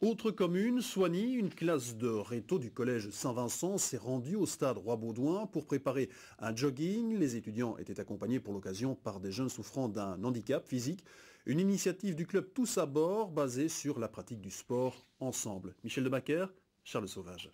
Autre commune, Soigny, une classe de réto du collège Saint-Vincent s'est rendue au stade Roi-Baudouin pour préparer un jogging. Les étudiants étaient accompagnés pour l'occasion par des jeunes souffrant d'un handicap physique. Une initiative du club Tous à bord basée sur la pratique du sport ensemble. Michel Debacker, Charles Sauvage.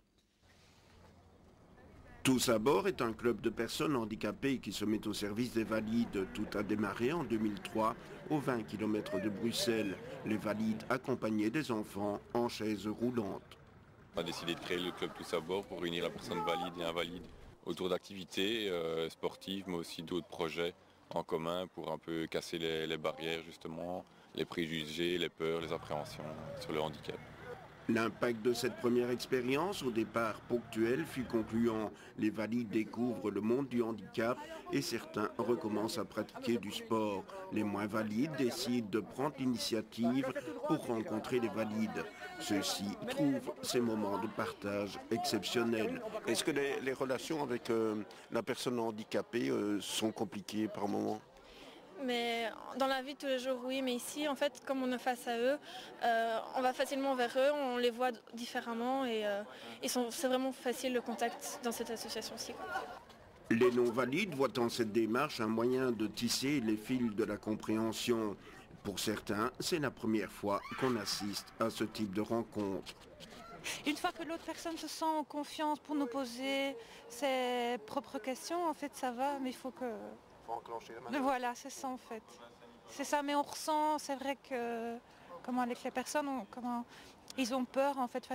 Tous à bord est un club de personnes handicapées qui se met au service des valides. Tout a démarré en 2003 aux 20 km de Bruxelles. Les valides accompagnaient des enfants en chaise roulante. On a décidé de créer le club Tous à bord pour réunir la personne valide et invalide autour d'activités sportives mais aussi d'autres projets en commun pour un peu casser les barrières justement, les préjugés, les peurs, les appréhensions sur le handicap. L'impact de cette première expérience, au départ ponctuel, fut concluant. Les valides découvrent le monde du handicap et certains recommencent à pratiquer du sport. Les moins valides décident de prendre l'initiative pour rencontrer les valides. Ceux-ci trouvent ces moments de partage exceptionnels. Est-ce que les relations avec la personne handicapée sont compliquées par moments ? Mais dans la vie de tous les jours, oui. Mais ici, en fait, comme on est face à eux, on va facilement vers eux, on les voit différemment et c'est vraiment facile le contact dans cette association-ci. Les non-valides voient en cette démarche un moyen de tisser les fils de la compréhension. Pour certains, c'est la première fois qu'on assiste à ce type de rencontre. Une fois que l'autre personne se sent en confiance pour nous poser ses propres questions, en fait, ça va, mais il faut que... Voilà, c'est ça en fait. C'est ça, mais on ressent, c'est vrai que avec les personnes, ils ont peur en fait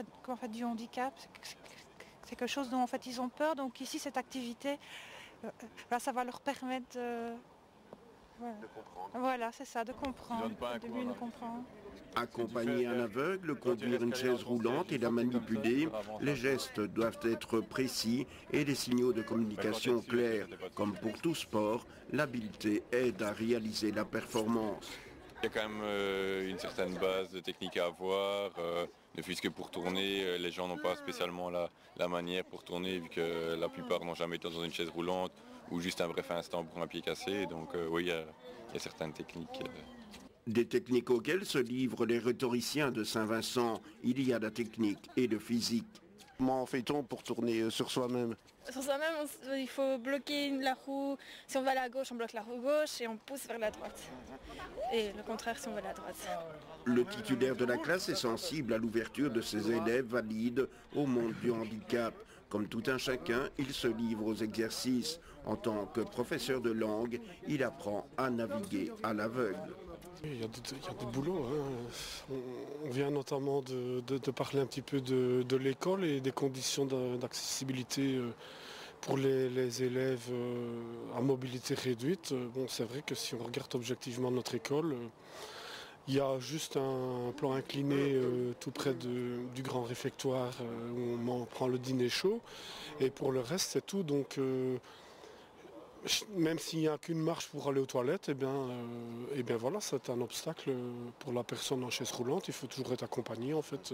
du handicap. C'est quelque chose dont en fait ils ont peur. Donc ici, cette activité, ça va leur permettre de comprendre. Voilà, c'est ça, de comprendre, de mieux nous comprendre. Accompagner un aveugle, conduire une chaise roulante et la manipuler, les gestes doivent être précis et les signaux de communication clairs. Comme pour tout sport, l'habileté aide à réaliser la performance. Il y a quand même une certaine base de technique à avoir, ne fût-ce que pour tourner, les gens n'ont pas spécialement la manière pour tourner vu que la plupart n'ont jamais été dans une chaise roulante ou juste un bref instant pour un pied cassé. Donc oui, il y a certaines techniques. Des techniques auxquelles se livrent les rhétoriciens de Saint-Vincent. Il y a la technique et le physique. Comment fait-on pour tourner sur soi-même ? Sur soi-même, il faut bloquer la roue. Si on va à la gauche, on bloque la roue gauche et on pousse vers la droite. Et le contraire si on va à la droite. Le titulaire de la classe est sensible à l'ouverture de ses élèves valides au monde du handicap. Comme tout un chacun, il se livre aux exercices. En tant que professeur de langue, il apprend à naviguer à l'aveugle. Il y a du boulot. Hein. On vient notamment de parler un petit peu de l'école et des conditions d'accessibilité pour les élèves à mobilité réduite. Bon, c'est vrai que si on regarde objectivement notre école, il y a juste un plan incliné tout près du grand réfectoire où on prend le dîner chaud. Et pour le reste, c'est tout. Donc, même s'il n'y a qu'une marche pour aller aux toilettes, eh bien voilà, c'est un obstacle pour la personne en chaise roulante. Il faut toujours être accompagné en fait.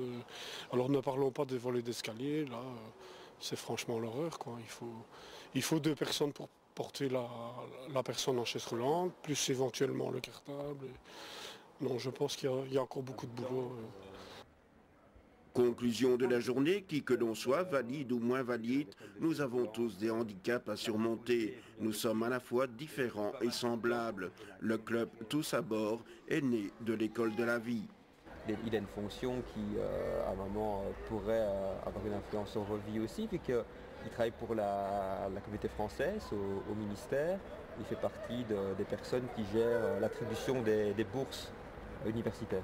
Alors ne parlons pas des volets d'escalier, là, c'est franchement l'horreur, quoi. Il faut deux personnes pour porter la personne en chaise roulante, plus éventuellement le cartable. Non, je pense qu'il y a encore beaucoup de boulot. Conclusion de la journée, qui que l'on soit, valide ou moins valide, nous avons tous des handicaps à surmonter. Nous sommes à la fois différents et semblables. Le club Tous à bord est né de l'école de la vie. Il a une fonction qui, à un moment, pourrait avoir une influence sur vos vies aussi, vu qu'il travaille pour la communauté française au ministère. Il fait partie des personnes qui gèrent l'attribution des bourses universitaires.